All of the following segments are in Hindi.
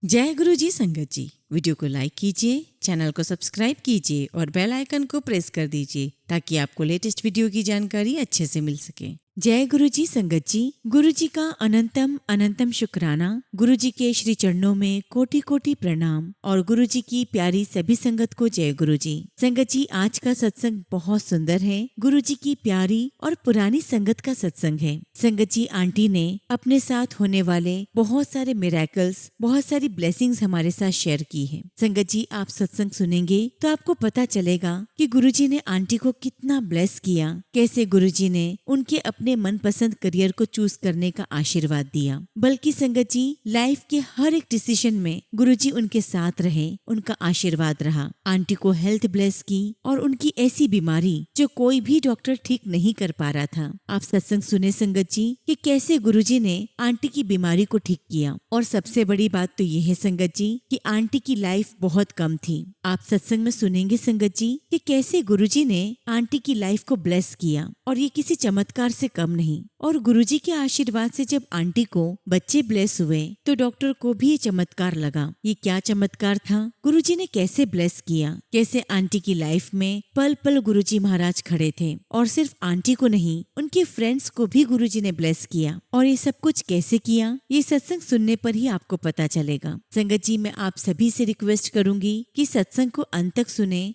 जय गुरु जी संगत जी। वीडियो को लाइक कीजिए, चैनल को सब्सक्राइब कीजिए और बेल आइकन को प्रेस कर दीजिए ताकि आपको लेटेस्ट वीडियो की जानकारी अच्छे से मिल सके। जय गुरु जी संगत जी। गुरु जी का अनंतम अनंतम शुक्राना। गुरु जी के श्री चरणों में कोटि कोटि प्रणाम और गुरु जी की प्यारी सभी संगत को जय गुरु जी। संगत जी, आज का सत्संग बहुत सुंदर है। गुरु जी की प्यारी और पुरानी संगत का सत्संग है। संगत जी, आंटी ने अपने साथ होने वाले बहुत सारे मिरेकल्स, बहुत सारी ब्लेसिंग्स हमारे साथ शेयर की है। संगत जी, आप सत्संग सुनेंगे तो आपको पता चलेगा कि गुरु जी ने आंटी को कितना ब्लेस किया, कैसे गुरु जी ने उनके अपने मनपसंद करियर को चूज करने का आशीर्वाद दिया। बल्कि संगत जी, लाइफ के हर एक डिसीजन में गुरुजी उनके साथ रहे, उनका आशीर्वाद रहा। आंटी को हेल्थ ब्लेस की और उनकी ऐसी बीमारी जो कोई भी डॉक्टर ठीक नहीं कर पा रहा था। आप सत्संग सुने संगत जी कि कैसे गुरुजी ने आंटी की बीमारी को ठीक किया। और सबसे बड़ी बात तो ये है संगत जी कि आंटी की लाइफ बहुत कम थी। आप सत्संग में सुनेंगे संगत जी कि कैसे गुरुजी ने आंटी की लाइफ को ब्लेस किया और ये किसी चमत्कार से कम नहीं। और गुरुजी के आशीर्वाद से जब आंटी को बच्चे ब्लेस हुए तो डॉक्टर को भी ये चमत्कार लगा। ये क्या चमत्कार था? गुरुजी ने कैसे ब्लेस किया, कैसे आंटी की लाइफ में पल पल गुरुजी महाराज खड़े थे। और सिर्फ आंटी को नहीं, उनके फ्रेंड्स को भी गुरुजी ने ब्लेस किया। और ये सब कुछ कैसे किया, ये सत्संग सुनने पर ही आपको पता चलेगा। संगत जी, मैं आप सभी से रिक्वेस्ट करूंगी कि सत्संग को अंत तक सुने,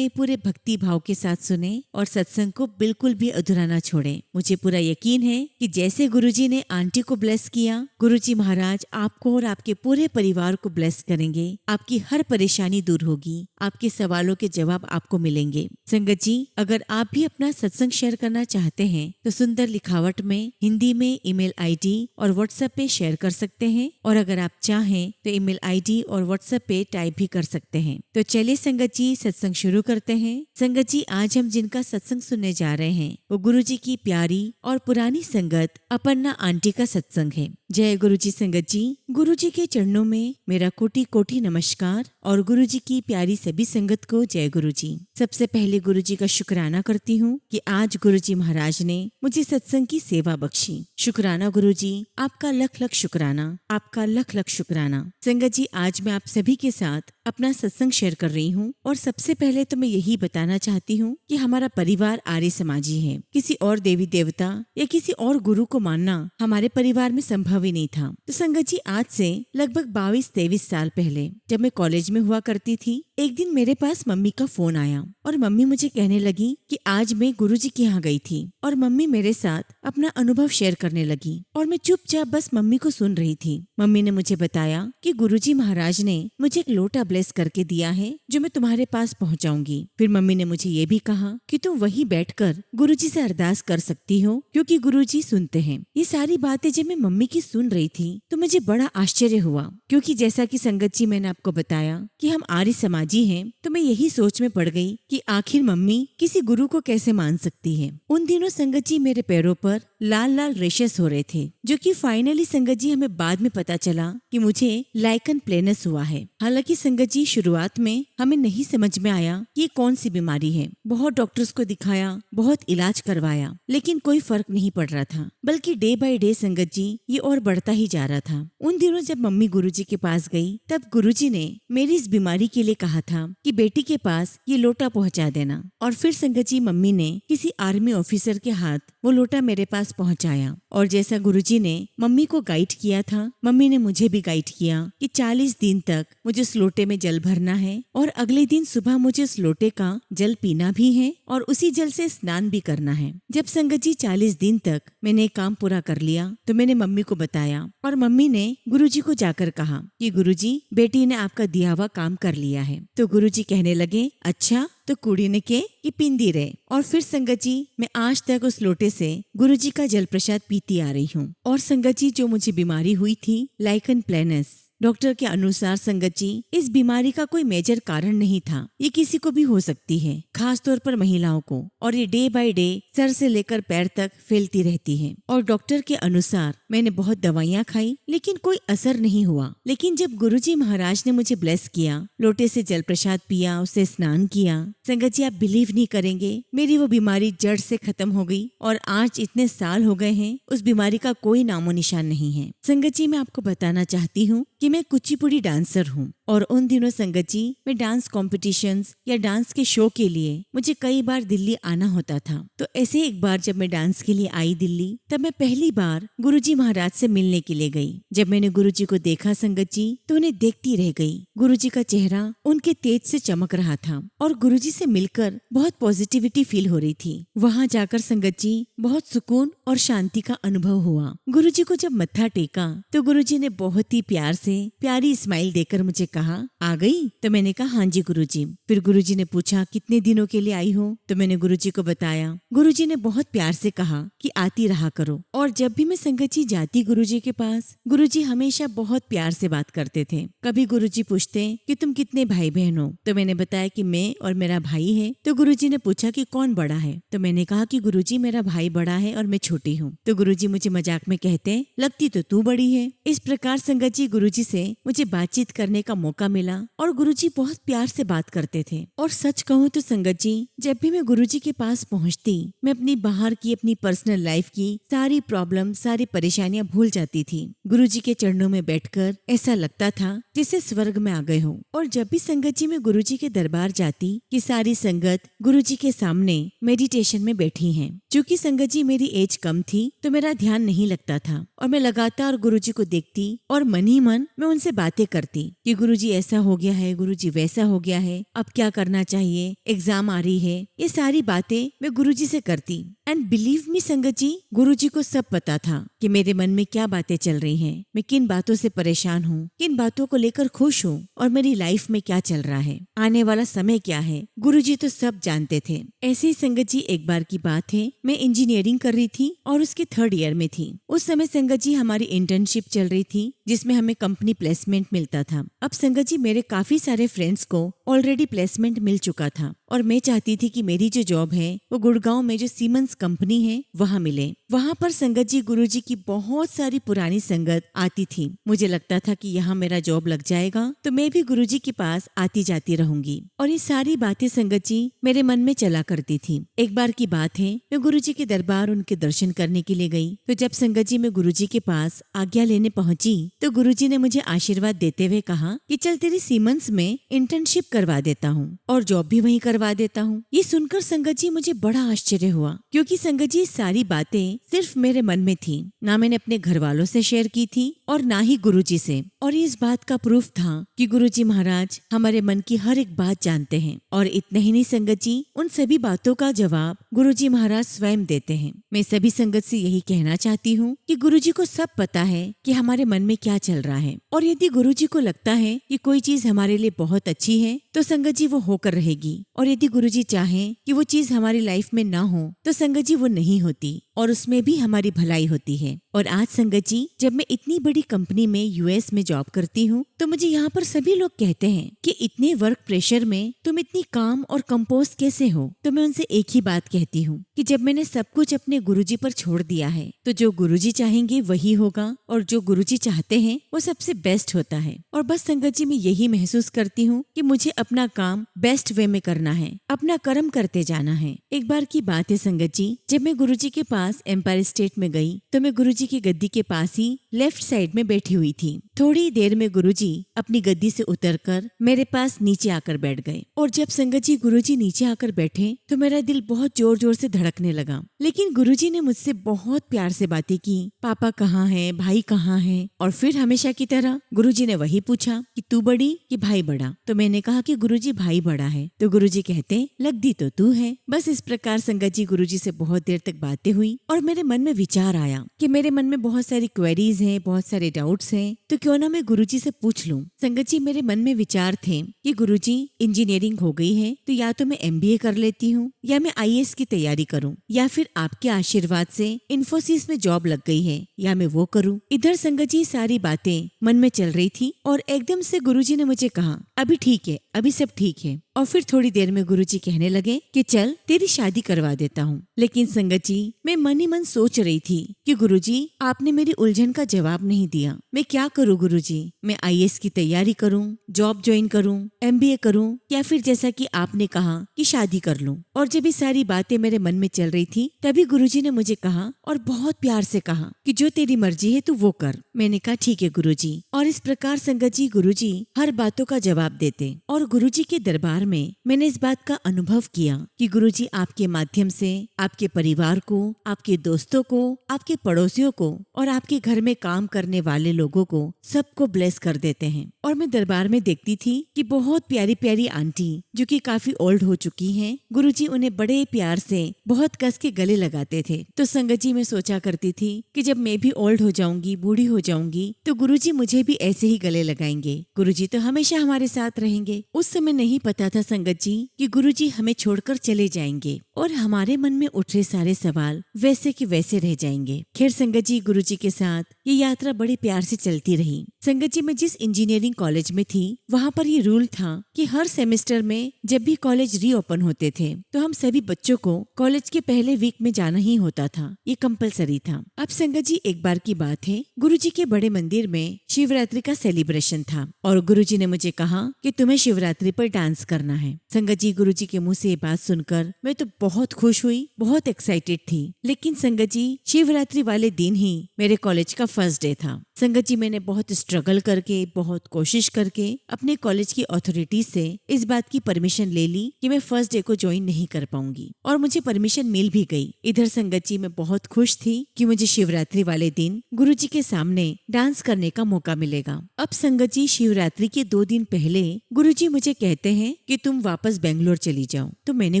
पूरे भक्ति भाव के साथ सुने और सत्संग को बिल्कुल भी अधूरा ना छोड़े। मुझे पूरा यकीन है कि जैसे गुरुजी ने आंटी को ब्लेस किया, गुरुजी महाराज आपको और आपके पूरे परिवार को ब्लेस करेंगे। आपकी हर परेशानी दूर होगी, आपके सवालों के जवाब आपको मिलेंगे। संगत जी, अगर आप भी अपना सत्संग शेयर करना चाहते हैं तो सुंदर लिखावट में हिंदी में ईमेल आईडी और व्हाट्सएप पे शेयर कर सकते हैं। और अगर आप चाहें तो ईमेल आईडी और व्हाट्सएप पे टाइप भी कर सकते हैं। तो चलिए संगत जी, सत्संग शुरू करते हैं। संगत जी, आज हम जिनका सत्संग सुनने जा रहे हैं वो गुरु जी की प्यारी और पुरानी संगत अपर्णा आंटी का सत्संग है। जय गुरु जी संगत जी। गुरु जी के चरणों में मेरा कोटि कोटि नमस्कार और गुरु जी की प्यारी सभी संगत को जय गुरु जी। सबसे पहले गुरु जी का शुक्राना करती हूँ कि आज गुरु जी महाराज ने मुझे सत्संग की सेवा बख्शी। शुक्राना गुरु जी, आपका लख लख शुक्राना, आपका लख लख शुक्राना। संगत जी, आज मैं आप सभी के साथ अपना सत्संग शेयर कर रही हूँ। और सबसे पहले तो मैं यही बताना चाहती हूँ कि हमारा परिवार आर्य समाजी है। किसी और देवी देवता या किसी और गुरु को मानना हमारे परिवार में संभव ही नहीं था। तो संगत जी, आज से लगभग 22-23 साल पहले जब मैं कॉलेज में हुआ करती थी, एक दिन मेरे पास मम्मी का फोन आया और मम्मी मुझे कहने लगी कि आज मैं गुरुजी के यहाँ गई थी। और मम्मी मेरे साथ अपना अनुभव शेयर करने लगी और मैं चुपचाप बस मम्मी को सुन रही थी। मम्मी ने मुझे बताया कि गुरुजी महाराज ने मुझे एक लोटा ब्लेस करके दिया है जो मैं तुम्हारे पास पहुँचाऊंगी। फिर मम्मी ने मुझे ये भी कहा कि तुम वहीं बैठकर गुरुजी से अरदास कर सकती हो क्योंकि गुरुजी सुनते हैं। ये सारी बातें जब मैं मम्मी की सुन रही थी तो मुझे बड़ा आश्चर्य हुआ, क्योंकि जैसा कि संगत जी मैंने आपको बताया कि हम आर्य समाजी हैं, तो मैं यही सोच में पड़ गई कि आखिर मम्मी किसी गुरु को कैसे मान सकती है। उन दिनों संगत जी मेरे पैरों पर लाल लाल रेशेस हो रहे थे, जो कि फाइनली संगत जी हमें बाद में पता चला कि मुझे लाइकन प्लेनस हुआ है। हालांकि संगत जी शुरुआत में हमें नहीं समझ में आया कि ये कौन सी बीमारी है। बहुत डॉक्टर्स को दिखाया, बहुत इलाज करवाया, लेकिन कोई फर्क नहीं पड़ रहा था। बल्कि डे बाय डे संगत जी ये और बढ़ता ही जा रहा था। उन दिनों जब मम्मी गुरुजी के पास गई तब गुरुजी ने मेरी इस बीमारी के लिए कहा था कि बेटी के पास ये लोटा पहुंचा देना। और फिर संगत जी मम्मी ने किसी आर्मी ऑफिसर के हाथ वो लोटा मेरे पास पहुंचाया। और जैसा गुरुजी ने मम्मी को गाइड किया था, मम्मी ने मुझे भी गाइड किया कि 40 दिन तक मुझे उस लोटे में जल भरना है और अगले दिन सुबह मुझे उस लोटे का जल पीना भी है और उसी जल से स्नान भी करना है। जब संगत जी 40 दिन तक मैंने काम पूरा कर लिया तो मैंने मम्मी को बताया और मम्मी ने गुरुजी को जाकर कहा कि गुरुजी, बेटी ने आपका दिया हुआ काम कर लिया है। तो गुरुजी कहने लगे, अच्छा तो कुड़ी ने के कि पिंदी रहे। और फिर संगत जी मैं आज तक उस लोटे से गुरुजी का जल प्रसाद पीती आ रही हूँ। और संगत जी, जो मुझे बीमारी हुई थी लाइकन प्लेनस, डॉक्टर के अनुसार संगत जी इस बीमारी का कोई मेजर कारण नहीं था। ये किसी को भी हो सकती है, खास तौर पर महिलाओं को। और ये डे बाय डे सर से लेकर पैर तक फैलती रहती है। और डॉक्टर के अनुसार मैंने बहुत दवाइयाँ खाई लेकिन कोई असर नहीं हुआ। लेकिन जब गुरुजी महाराज ने मुझे ब्लेस किया, लोटे से जल प्रसाद पिया, उससे स्नान किया, संगत जी आप बिलीव नहीं करेंगे, मेरी वो बीमारी जड़ से खत्म हो गई। और आज इतने साल हो गए हैं, उस बीमारी का कोई नामो निशान नहीं है। संगत जी मैं आपको बताना चाहती हूँ कि मैं कुचिपुड़ी डांसर हूँ और उन दिनों संगत जी मैं डांस कॉम्पिटिशन्स या डांस के शो के लिए मुझे कई बार दिल्ली आना होता था। तो ऐसे एक बार जब मैं डांस के लिए आई दिल्ली, तब मैं पहली बार गुरुजी महाराज से मिलने के लिए गई। जब मैंने गुरुजी को देखा संगत जी, तो उन्हें देखती रह गई। गुरुजी का चेहरा उनके तेज से चमक रहा था और गुरुजी से मिलकर बहुत पॉजिटिविटी फील हो रही थी। वहाँ जाकर संगत जी बहुत सुकून और शांति का अनुभव हुआ। गुरुजी को जब मत्था टेका तो गुरुजी ने बहुत ही प्यार से प्यारी स्माइल देकर मुझे कहा, आ गई? तो मैंने कहा हाँ जी गुरुजी। फिर गुरुजी ने पूछा कितने दिनों के लिए आई हो? तो मैंने गुरुजी को बताया। गुरुजी ने बहुत प्यार से कहा कि आती रहा करो। और जब भी मैं संगत जी जाती गुरुजी के पास, गुरुजी हमेशा बहुत प्यार से बात करते थे। कभी गुरुजी पूछते कि तुम कितने भाई बहन हो? तो मैंने बताया कि मैं और मेरा भाई है। तो गुरुजी ने पूछा कि कौन बड़ा है? तो मैंने कहा कि गुरुजी मेरा भाई बड़ा है और मैं छोटी हूँ। तो गुरुजी मुझे मजाक में कहते, लगती तो तू बड़ी है। इस प्रकार संगत जी गुरुजी से मुझे बातचीत करने का मौका मिला और गुरुजी बहुत प्यार से बात करते थे। और सच कहूँ तो संगत जी, जब भी मैं गुरुजी के पास पहुँचती, मैं अपनी बाहर की अपनी पर्सनल लाइफ की सारी प्रॉब्लम, सारी परेशानियां भूल जाती थी। गुरुजी के चरणों में बैठकर ऐसा लगता था जैसे स्वर्ग में आ गए हो। और जब भी संगत जी मैं गुरुजी के दरबार जाती कि सारी संगत गुरुजी के सामने मेडिटेशन में बैठी है। चूँकि संगत जी मेरी एज कम थी तो मेरा ध्यान नहीं लगता था और मैं लगातार गुरुजी को देखती और मन ही मन मैं उनसे बातें करती कि गुरुजी ऐसा हो गया है, गुरुजी वैसा हो गया है, अब क्या करना चाहिए, एग्जाम आ रही है। ये सारी बातें मैं गुरुजी से करती। एंड बिलीव मी संगत जी, गुरुजी को सब पता था कि मेरे मन में क्या बातें चल रही हैं, मैं किन बातों से परेशान हूँ, किन बातों को लेकर खुश हूँ और मेरी लाइफ में क्या चल रहा है, आने वाला समय क्या है। गुरुजी तो सब जानते थे। ऐसे ही संगत जी एक बार की बात है, मैं इंजीनियरिंग कर रही थी और उसके 3rd ईयर में थी। उस समय संगत जी हमारी इंटर्नशिप चल रही थी जिसमें हमें कंपनी प्लेसमेंट मिलता था। अब संगत जी मेरे काफी सारे फ्रेंड्स को ऑलरेडी प्लेसमेंट मिल चुका था और मैं चाहती थी कि मेरी जो जॉब है वो गुड़गांव में जो सीमेंस कंपनी है वहाँ मिले। वहाँ पर संगत जी गुरुजी की बहुत सारी पुरानी संगत आती थी। मुझे लगता था कि यहाँ मेरा जॉब लग जाएगा तो मैं भी गुरुजी के पास आती जाती रहूंगी। और ये सारी बातें संगत जी मेरे मन में चला करती थी। एक बार की बात है, मैं गुरुजी के दरबार उनके दर्शन करने के लिए गई। तो जब संगत जी मैं गुरुजी के पास आज्ञा लेने पहुंची तो गुरुजी ने मुझे आशीर्वाद देते हुए कहा कि चल तेरी सीमेंस में इंटर्नशिप करवा देता हूँ और जॉब भी वहीं करवा देता हूँ। ये सुनकर संगत जी मुझे बड़ा आश्चर्य हुआ, क्योंकि संगत जी सारी बातें सिर्फ मेरे मन में थी। ना मैंने अपने घर वालों से शेयर की थी और ना ही गुरुजी से। और इस बात का प्रूफ था कि गुरुजी महाराज हमारे मन की हर एक बात जानते हैं। और इतना ही नहीं संगत जी, उन सभी बातों का जवाब गुरुजी महाराज स्वयं देते हैं। मैं सभी संगत से यही कहना चाहती हूँ कि गुरुजी को सब पता है कि हमारे मन में क्या चल रहा है। और यदि गुरुजी को लगता है कि कोई चीज हमारे लिए बहुत अच्छी है तो संगत जी वो होकर रहेगी। और यदि गुरुजी चाहें कि वो चीज हमारी लाइफ में ना हो तो संगत जी वो नहीं होती और उसमें भी हमारी भलाई होती है। और आज संगत जी जब मैं इतनी बड़ी कंपनी में यूएस में जॉब करती हूँ तो मुझे यहाँ पर सभी लोग कहते हैं कि इतने वर्क प्रेशर में तुम इतनी काम और कंपोज कैसे हो। तो मैं उनसे एक ही बात कहती हूँ कि जब मैंने सब कुछ अपने गुरुजी पर छोड़ दिया है तो जो गुरुजी चाहेंगे वही होगा और जो गुरुजी चाहते हैं वो सबसे बेस्ट होता है। और बस संगत जी मैं यही महसूस करती हूँ कि मुझे अपना काम बेस्ट वे में करना है, अपना कर्म करते जाना है। एक बार की बात है संगत जी, जब मैं गुरुजी के पास एम्पायर स्टेट में गई तो मैं गुरुजी की गद्दी के पास ही लेफ्ट साइड में बैठी हुई थी। थोड़ी देर में गुरुजी अपनी गद्दी से उतरकर मेरे पास नीचे आकर बैठ गए। और जब संगत जी गुरुजी नीचे आकर बैठे तो मेरा दिल बहुत जोर जोर से धड़कने लगा। लेकिन गुरुजी ने मुझसे बहुत प्यार से बातें की, पापा कहाँ है, भाई कहाँ है। और फिर हमेशा की तरह गुरुजी ने वही पूछा कि तू बड़ी कि भाई बड़ा। तो मैंने कहा कि गुरुजी भाई बड़ा है। तो गुरुजी कहते लगती तो तू है। बस इस प्रकार संगत जी गुरुजी से बहुत देर तक बातें हुई और मेरे मन में विचार आया कि मेरे मन में बहुत सारी क्वेरीज हैं, बहुत सारे डाउट्स हैं, तो क्यों ना मैं गुरुजी से पूछ लूं। संगत जी मेरे मन में विचार थे कि गुरुजी इंजीनियरिंग हो गई है तो या तो मैं एमबीए कर लेती हूँ या मैं आईएएस की तैयारी करूँ या फिर आपके आशीर्वाद से इन्फोसिस में जॉब लग गई है या मैं वो करूँ। इधर संगत जी सारी बातें मन में चल रही थी और एकदम से गुरुजी ने मुझे कहा अभी ठीक है, अभी सब ठीक है। और फिर थोड़ी देर में गुरुजी कहने लगे कि चल तेरी शादी करवा देता हूँ। लेकिन संगत जी, मैं मन ही मन सोच रही थी कि गुरुजी आपने मेरी उलझन का जवाब नहीं दिया। मैं क्या करूँ गुरुजी? मैं आईएएस की तैयारी करूँ, जॉब ज्वाइन करूँ, एमबीए करूँ, या फिर जैसा कि आपने कहा कि शादी कर लूँ? और जब ये सारी बातें मेरे मन में चल रही थी तभी गुरुजी ने मुझे कहा और बहुत प्यार से कहा कि जो तेरी मर्जी है तू वो कर। मैंने कहा ठीक है गुरुजी। और इस प्रकार संगत जी गुरुजी हर बातों का जवाब देते और गुरुजी के दरबार में मैंने इस बात का अनुभव किया कि गुरुजी आपके माध्यम से आपके परिवार को, आपके दोस्तों को, आपके पड़ोसियों को और आपके घर में काम करने वाले लोगों को सबको ब्लेस कर देते हैं। और मैं दरबार में देखती थी कि बहुत प्यारी प्यारी आंटी जो कि काफी ओल्ड हो चुकी हैं, गुरुजी उन्हें बड़े प्यार से बहुत कस के गले लगाते थे। तो संगत जी मैं सोचा करती थी कि जब मैं भी ओल्ड हो जाऊंगी, बूढ़ी हो जाऊंगी, तो गुरुजी मुझे भी ऐसे ही गले लगाएंगे। गुरुजी तो हमेशा हमारे साथ रहेंगे। उस समय नहीं पता था संगत जी कि गुरुजी हमें छोड़कर चले जाएंगे और हमारे मन में उठे सारे सवाल वैसे के वैसे रह जाएंगे। खैर संगत जी गुरुजी के साथ ये यात्रा बड़े प्यार से चलती रही। संगत जी मैं जिस इंजीनियरिंग कॉलेज में थी वहाँ पर ये रूल था कि हर सेमेस्टर में जब भी कॉलेज रीओपन होते थे तो हम सभी बच्चों को कॉलेज के पहले वीक में जाना ही होता था। ये कंपलसरी था। अब संगत जी एक बार की बात है, गुरुजी के बड़े मंदिर में शिवरात्रि का सेलिब्रेशन था और गुरुजी ने मुझे कहा कि तुम्हें शिवरात्रि पर डांस करना है। संगत जी गुरुजी के मुंह से ये बात सुनकर मैं तो बहुत खुश हुई, बहुत एक्साइटेड थी। लेकिन संगत जी शिवरात्रि वाले दिन ही मेरे कॉलेज का फर्स्ट डे था। संगत जी मैंने बहुत स्ट्रगल करके, बहुत कोशिश करके अपने कॉलेज की अथॉरिटी से इस बात की परमिशन ले ली कि मैं फर्स्ट डे को ज्वाइन नहीं कर पाऊंगी और मुझे परमिशन मिल भी गई। इधर संगत जी मैं बहुत खुश थी कि मुझे शिवरात्रि वाले दिन गुरुजी के सामने डांस करने का मौका मिलेगा। अब संगत जी शिवरात्रि के 2 दिन पहले गुरुजी मुझे कहते हैं कि तुम वापस बेंगलोर चली जाओ। तो मैंने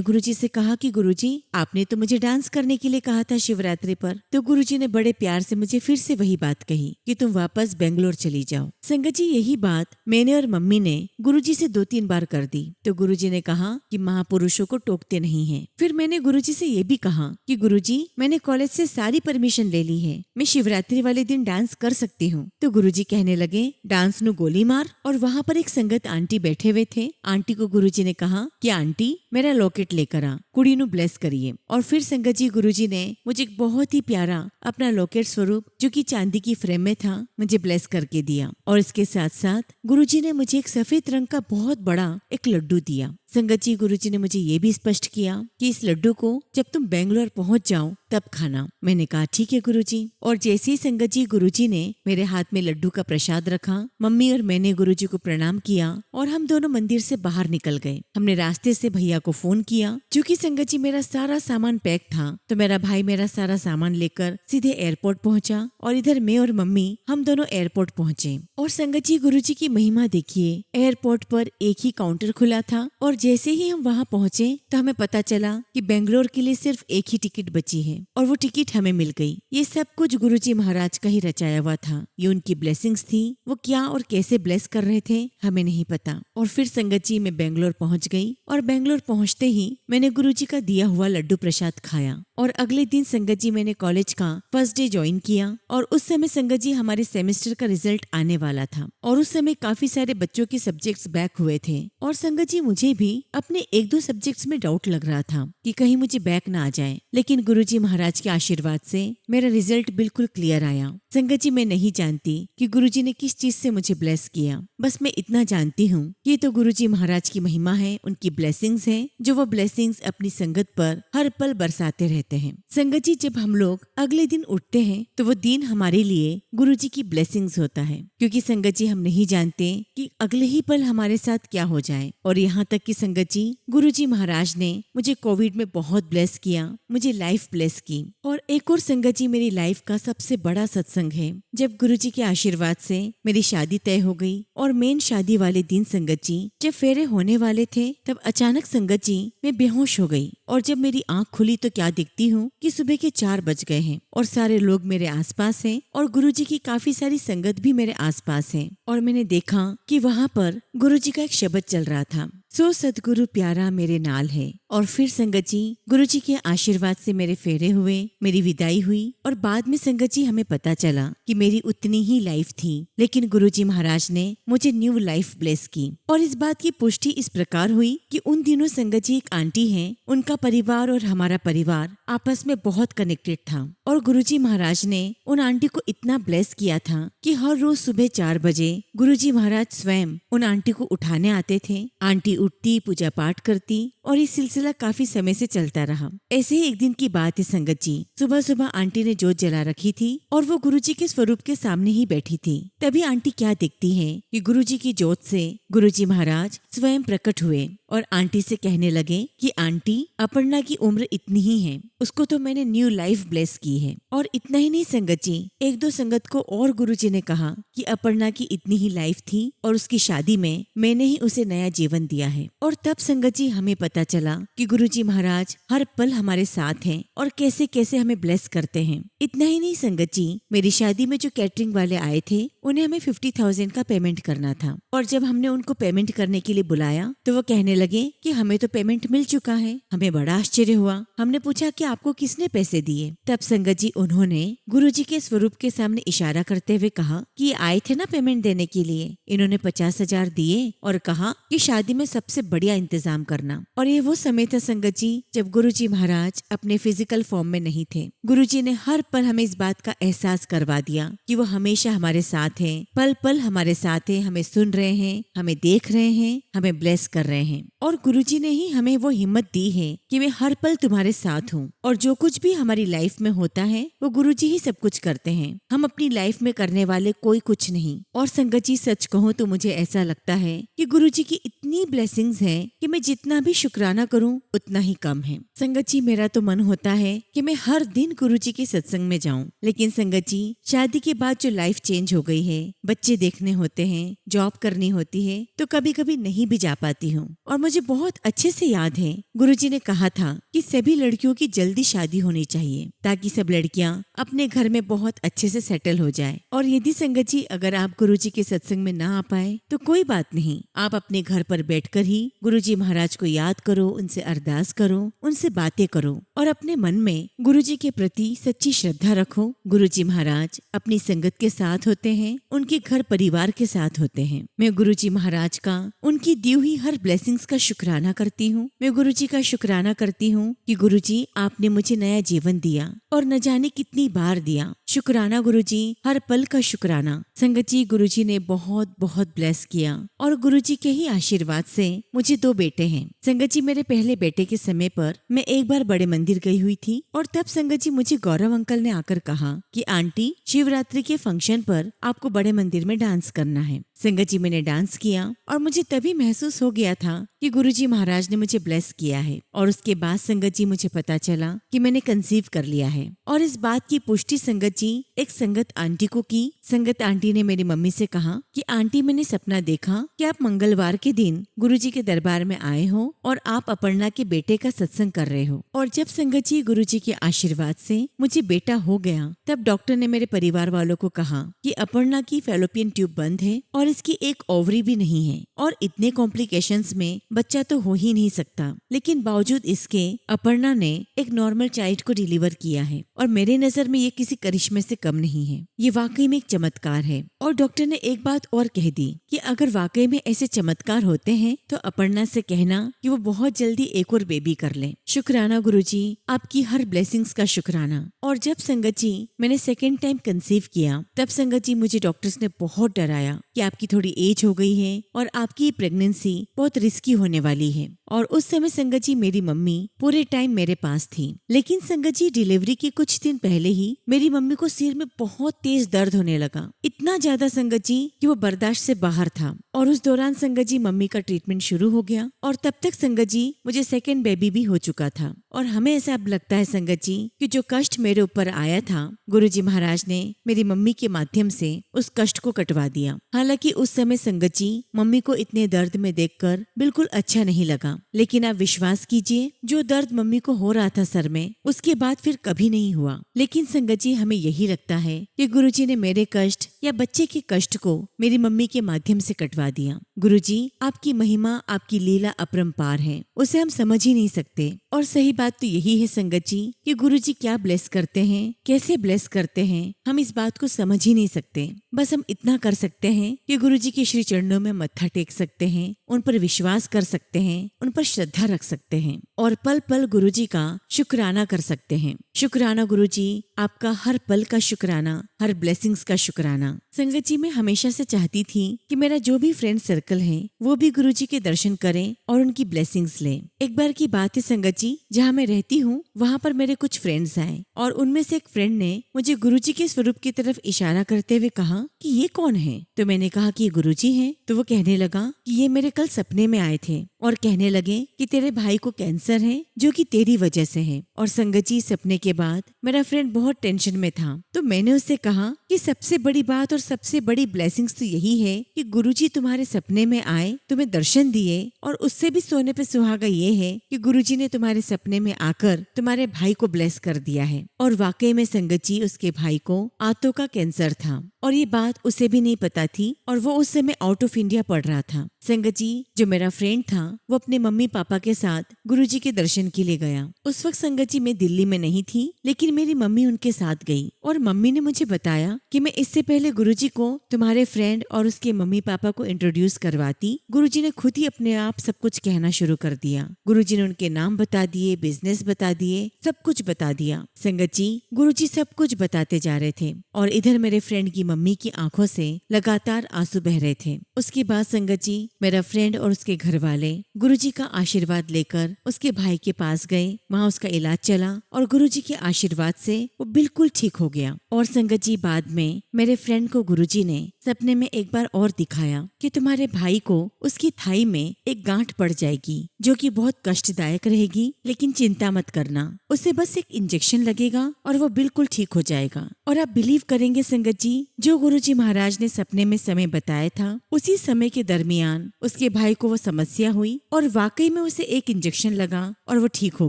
गुरुजी से कहा कि गुरुजी आपने तो मुझे डांस करने के लिए कहा था शिवरात्रि पर। तो गुरुजी ने बड़े प्यार से मुझे फिर से वही बात कही कि तुम वापस बेंगलोर चली जाओ। संगत जी यही बात मैंने और मम्मी ने गुरुजी से 2-3 बार कर दी। तो गुरुजी ने कहा कि महापुरुषों को टोकते नहीं हैं। फिर मैंने गुरुजी से ये भी कहा कि गुरुजी मैंने कॉलेज से सारी परमिशन ले ली है, मैं शिवरात्रि वाले दिन डांस कर सकती हूँ। तो गुरुजी कहने लगे डांस नु गोली मार। और वहाँ पर एक संगत आंटी बैठे हुए थे। आंटी को गुरुजी ने कहा कि आंटी मेरा लॉकेट लेकर आ, कुड़ी नु ब्लेस करिए। और फिर संगत जी गुरुजी ने मुझे एक बहुत ही प्यारा अपना लॉकेट स्वरूप जो कि चांदी की फ्रेम में था मुझे ब्लेस करके दिया। और इसके साथ साथ गुरुजी ने मुझे एक सफेद रंग का बहुत बड़ा एक लड्डू दिया। संगत जी गुरुजी ने मुझे ये भी स्पष्ट किया कि इस लड्डू को जब तुम बेंगलोर पहुंच जाओ तब खाना। मैंने कहा ठीक है गुरुजी। और जैसे ही संगत जी गुरुजी ने मेरे हाथ में लड्डू का प्रसाद रखा, मम्मी और मैंने गुरुजी को प्रणाम किया और हम दोनों मंदिर से बाहर निकल गए। हमने रास्ते से भैया को फोन किया। चूँकि संगत जी मेरा सारा सामान पैक था तो मेरा भाई मेरा सारा सामान लेकर सीधे एयरपोर्ट पहुंचा और इधर मैं और मम्मी हम दोनों एयरपोर्ट पहुंचे। और संगत जी गुरुजी की महिमा देखिए, एयरपोर्ट पर एक ही काउंटर खुला था और जैसे ही हम वहां पहुंचे तो हमें पता चला कि बेंगलोर के लिए सिर्फ एक ही टिकट बची है और वो टिकट हमें मिल गई। ये सब कुछ गुरुजी महाराज का ही रचाया हुआ था। ये उनकी ब्लेसिंग्स थी। वो क्या और कैसे ब्लेस कर रहे थे हमें नहीं पता। और फिर संगत जी मैं बेंगलोर पहुंच गई और बेंगलोर पहुंचते ही मैंने गुरुजी का दिया हुआ लड्डू प्रसाद खाया। और अगले दिन संगत जी मैंने कॉलेज का फर्स्ट डे ज्वाइन किया और उस समय संगत जी हमारे सेमेस्टर का रिजल्ट आने वाला था और उस समय काफी सारे बच्चों के सब्जेक्ट्स बैक हुए थे। और संगत जी मुझे भी अपने 1-2 सब्जेक्ट्स में डाउट लग रहा था कि कहीं मुझे बैक ना आ जाए, लेकिन गुरुजी महाराज के आशीर्वाद से मेरा रिजल्ट बिल्कुल क्लियर आया। संगत जी मैं नहीं जानती कि गुरुजी ने किस चीज से मुझे ब्लेस किया, बस मैं इतना जानती हूँ ये तो गुरुजी महाराज की महिमा है, उनकी ब्लेसिंग्स है जो वो ब्लेसिंग्स अपनी संगत पर हर पल बरसाते रहते हैं। संगत जी जब हम लोग अगले दिन उठते हैं तो वो दिन हमारे लिए गुरुजी की ब्लेसिंग्स होता है, क्योंकि संगत जी हम नहीं जानते कि अगले ही पल हमारे साथ क्या हो जाए। और यहाँ तक कि संगत जी गुरुजी महाराज ने मुझे कोविड में बहुत ब्लेस किया, मुझे लाइफ ब्लेस की। और एक और संगत जी मेरी लाइफ का सबसे बड़ा सत्संग है जब गुरुजी के आशीर्वाद से मेरी शादी तय हो गई। और मेन शादी वाले दिन संगत जी जब फेरे होने वाले थे तब अचानक संगत जी मैं बेहोश हो गई और जब मेरी आंख खुली तो क्या दिखती हूँ कि सुबह के 4 बज गए हैं और सारे लोग मेरे आसपास हैं और गुरुजी की काफी सारी संगत भी मेरे आसपास है। और मैंने देखा कि वहाँ पर गुरुजी का एक शब्द चल रहा था, सो सतगुरु प्यारा मेरे नाल है, और फिर संगत जी गुरुजी के आशीर्वाद से मेरे फेरे हुए, मेरी विदाई हुई और बाद में संगत जी हमें पता चला कि मेरी उतनी ही लाइफ थी, लेकिन गुरुजी महाराज ने मुझे न्यू लाइफ ब्लेस की। और इस बात की पुष्टि इस प्रकार हुई कि उन दिनों संगत जी एक आंटी हैं, उनका परिवार और हमारा परिवार आपस में बहुत कनेक्टेड था और गुरुजी महाराज ने उन आंटी को इतना ब्लेस किया था कि हर रोज सुबह 4 बजे गुरुजी महाराज स्वयं उन आंटी को उठाने आते थे। आंटी उठती, पूजा पाठ करती और ये सिलसिला काफी समय से चलता रहा। ऐसे ही एक दिन की बात है संगत जी, सुबह सुबह आंटी ने जोत जला रखी थी और वो गुरुजी के स्वरूप के सामने ही बैठी थी। तभी आंटी क्या देखती है कि गुरुजी की जोत से गुरुजी महाराज स्वयं प्रकट हुए और आंटी से कहने लगे कि आंटी, अपर्णा की उम्र इतनी ही है, उसको तो मैंने न्यू लाइफ ब्लेस की है। और इतना ही नहीं संगत जी, एक दो संगत को और गुरुजी ने कहा कि अपर्णा की इतनी ही लाइफ थी और उसकी शादी में मैंने ही उसे नया जीवन दिया है। और तब संगत जी हमें पता चला कि गुरुजी महाराज हर पल हमारे साथ हैं और कैसे कैसे हमें ब्लेस करते हैं। इतना ही नहीं संगत जी, मेरी शादी में जो कैटरिंग वाले आए थे उन्हें हमें 50,000 का पेमेंट करना था और जब हमने उनको पेमेंट करने के लिए बुलाया तो वो कहने लगे कि हमें तो पेमेंट मिल चुका है। हमें बड़ा आश्चर्य हुआ। हमने पूछा कि आपको किसने पैसे दिए? तब संगत जी उन्होंने गुरुजी के स्वरूप के सामने इशारा करते हुए कहा कि ये आए थे ना पेमेंट देने के लिए, इन्होंने 50,000 दिए और कहा कि शादी में सबसे बढ़िया इंतजाम करना। और ये वो समय था संगत जी जब गुरुजी महाराज अपने फिजिकल फॉर्म में नहीं थे। गुरुजी ने हर पल हमें इस बात का एहसास करवा दिया कि वो हमेशा हमारे साथ हैं, पल पल हमारे साथ हैं, हमें सुन रहे हैं, हमें देख रहे हैं, हमें ब्लेस कर रहे हैं। और गुरुजी ने ही हमें वो हिम्मत दी है कि मैं हर पल तुम्हारे साथ हूँ और जो कुछ भी हमारी लाइफ में होता है वो गुरुजी ही सब कुछ करते हैं। हम अपनी लाइफ में करने वाले कोई कुछ नहीं। और संगत जी सच कहूँ तो मुझे ऐसा लगता है कि गुरुजी की इतनी ब्लेसिंग्स हैं कि मैं जितना भी शुक्राना करूँ उतना ही कम है। संगत जी मेरा तो मन होता है कि मैं हर दिन गुरुजी के सत्संग में जाऊं, लेकिन संगत जी शादी के बाद जो लाइफ चेंज हो गई है, बच्चे देखने होते हैं, जॉब करनी होती है, तो कभी कभी नहीं भी जा पाती हूँ। और मुझे बहुत अच्छे से याद है गुरुजी ने कहा था कि सभी लड़कियों की जल्दी शादी होनी चाहिए ताकि सब लड़कियां अपने घर में बहुत अच्छे से सेटल हो जाए। और यदि संगत जी अगर आप गुरुजी के सत्संग में ना आ पाए तो कोई बात नहीं, आप अपने घर पर बैठकर ही गुरुजी महाराज को याद करो, उनसे अरदास करो, उनसे बातें करो और अपने मन में गुरुजी के प्रति सच्ची श्रद्धा रखो। गुरुजी महाराज अपनी संगत के साथ होते हैं, उनके घर परिवार के साथ होते हैं। मैं गुरुजी महाराज का, उनकी दी हुई हर ब्लेसिंग्स का शुक्राना करती हूँ। मैं गुरुजी का शुक्राना करती हूँ कि गुरुजी आपने मुझे नया जीवन दिया और न जाने कितनी बार दिया। शुक्राना गुरुजी, हर पल का शुक्राना। संगत जी गुरुजी ने बहुत बहुत ब्लेस किया और गुरुजी के ही आशीर्वाद से मुझे 2 बेटे हैं। संगत जी मेरे पहले बेटे के समय पर मैं एक बार बड़े मंदिर गई हुई थी और तब संगत जी मुझे गौरव अंकल ने आकर कहा कि आंटी, शिवरात्रि के फंक्शन पर आपको बड़े मंदिर में डांस करना है। संगत जी मैंने डांस किया और मुझे तभी महसूस हो गया था कि गुरुजी महाराज ने मुझे ब्लेस किया है। और उसके बाद संगत जी मुझे पता चला कि मैंने कंसीव कर लिया है। और इस बात की पुष्टि संगत जी एक संगत आंटी को की। संगत आंटी ने मेरी मम्मी से कहा कि आंटी, मैंने सपना देखा कि आप मंगलवार के दिन गुरुजी के दरबार में आए हो और आप अपर्णा के बेटे का सत्संग कर रहे हो। और जब संगत जी गुरुजी के आशीर्वाद से मुझे बेटा हो गया, तब डॉक्टर ने मेरे परिवार वालों को कहा कि अपर्णा की फैलोपियन ट्यूब बंद है और इसकी एक ओवरी भी नहीं है और इतने कॉम्प्लिकेशंस में बच्चा तो हो ही नहीं सकता। लेकिन बावजूद इसके अपर्णा ने एक नॉर्मल चाइल्ड को डिलीवर किया है और मेरे नजर में ये किसी करिश्मे से कम नहीं है। ये वाकई में एक चमत्कार है। और डॉक्टर ने एक बात और कह दी कि अगर वाकई में ऐसे चमत्कार होते हैं तो अपर्णा से कहना कि वो बहुत जल्दी एक और बेबी कर ले। शुक्राना गुरुजी, आपकी हर ब्लेसिंग्स का शुक्राना। और जब संगत जी मैंने सेकेंड टाइम कंसीव किया, तब संगत जी मुझे डॉक्टर्स ने बहुत डराया कि आपकी थोड़ी एज हो गई है और आपकी प्रेगनेंसी बहुत रिस्की होने वाली है। और उस समय संगत जी मेरी मम्मी पूरे टाइम मेरे पास थी। लेकिन संगत जी डिलीवरी के कुछ दिन पहले ही मेरी मम्मी को सिर में बहुत तेज दर्द होने लगा, इतना ज्यादा संगत जी कि वो बर्दाश्त से बाहर था। और उस दौरान संगत जी मम्मी का ट्रीटमेंट शुरू हो गया और तब तक संगत जी मुझे सेकेंड बेबी भी हो चुका था। और हमें ऐसा अब लगता है संगत जी कि जो कष्ट मेरे ऊपर आया था, गुरुजी महाराज ने मेरी मम्मी के माध्यम से उस कष्ट को कटवा दिया। हालांकि क्योंकि उस समय संगत जी मम्मी को इतने दर्द में देखकर बिल्कुल अच्छा नहीं लगा। लेकिन आप विश्वास कीजिए, जो दर्द मम्मी को हो रहा था सर में, उसके बाद फिर कभी नहीं हुआ। लेकिन संगत जी हमें यही लगता है कि गुरुजी ने मेरे कष्ट या बच्चे के कष्ट को मेरी मम्मी के माध्यम से कटवा दिया। गुरुजी, आपकी महिमा, आपकी लीला अपरंपार है, उसे हम समझ ही नहीं सकते। और सही बात तो यही है संगत जी कि गुरुजी क्या ब्लेस करते हैं, कैसे ब्लेस करते हैं, हम इस बात को समझ ही नहीं सकते। बस हम इतना कर सकते हैं कि गुरुजी के श्री चरणों में मत्था टेक सकते हैं, उन पर विश्वास कर सकते हैं, उन पर श्रद्धा रख सकते हैं और पल पल गुरुजी का शुक्राना कर सकते हैं। शुक्राना गुरुजी, आपका हर पल का शुक्राना, हर ब्लेसिंग्स का शुक्राना। संगत जी, मैं हमेशा से चाहती थी कि मेरा जो भी फ्रेंड सर्कल है वो भी गुरुजी के दर्शन करें और उनकी ब्लेसिंग्स लें। एक बार की बात है संगत जी, जहाँ मैं रहती हूँ वहाँ पर मेरे कुछ फ्रेंड्स आए और उनमें से एक फ्रेंड ने मुझे गुरुजी के स्वरूप की तरफ इशारा करते हुए कहा कि ये कौन है। तो मैंने कहा कि ये गुरुजी हैं। तो वो कहने लगा कि ये मेरे कल सपने में आए थे और कहने लगे कि तेरे भाई को कैंसर है जो कि तेरी वजह से है। और संगत जी, सपने के बाद मेरा फ्रेंड बहुत टेंशन में था। तो मैंने उससे कहा कि सबसे बड़ी बात और सबसे बड़ी ब्लेसिंग्स तो यही है कि गुरुजी तुम्हारे सपने में आए, तुम्हें दर्शन दिए, और उससे भी सोने पे सुहागा ये है कि गुरुजी ने तुम्हारे सपने में आकर तुम्हारे भाई को ब्लेस कर दिया है। और वाकई में संगत जी, उसके भाई को आंतों का कैंसर था और ये बात उसे भी नहीं पता थी और वो उस समय आउट ऑफ इंडिया पढ़ रहा था। संगत जी, जो मेरा फ्रेंड था वो अपने मम्मी पापा के साथ गुरुजी के दर्शन के लिए गया। उस वक्त संगत जी मैं दिल्ली में नहीं थी, लेकिन मेरी मम्मी उनके साथ गई और मम्मी ने मुझे बताया कि मैं इससे पहले गुरुजी को तुम्हारे फ्रेंड और उसके मम्मी पापा को इंट्रोड्यूस करवाती, गुरुजी ने खुद ही अपने आप सब कुछ कहना शुरू कर दिया। गुरुजी ने उनके नाम बता दिए, बिजनेस बता दिए, सब कुछ बता दिया। संगत जी, गुरुजी सब कुछ बताते जा रहे थे और इधर मेरे फ्रेंड की मम्मी की आंखों से लगातार आंसू बह रहे थे। उसके बाद संगत जी, मेरा फ्रेंड और उसके घर वाले गुरुजी का आशीर्वाद लेकर उसके भाई के पास गए। वहाँ उसका इलाज चला और गुरुजी के आशीर्वाद से वो बिल्कुल ठीक हो गया। और संगत जी, बाद में मेरे फ्रेंड को गुरुजी ने सपने में एक बार और दिखाया कि तुम्हारे भाई को उसकी थाई में एक गांठ पड़ जाएगी जो कि बहुत कष्टदायक रहेगी, लेकिन चिंता मत करना, उसे बस एक इंजेक्शन लगेगा और वो बिल्कुल ठीक हो जाएगा। और आप बिलीव करेंगे संगत जी, जो गुरुजी महाराज ने सपने में समय बताया था, उसी समय के दरमियान उसके भाई को वो समस्या हुई और वाकई में उसे एक इंजेक्शन लगा और वो ठीक हो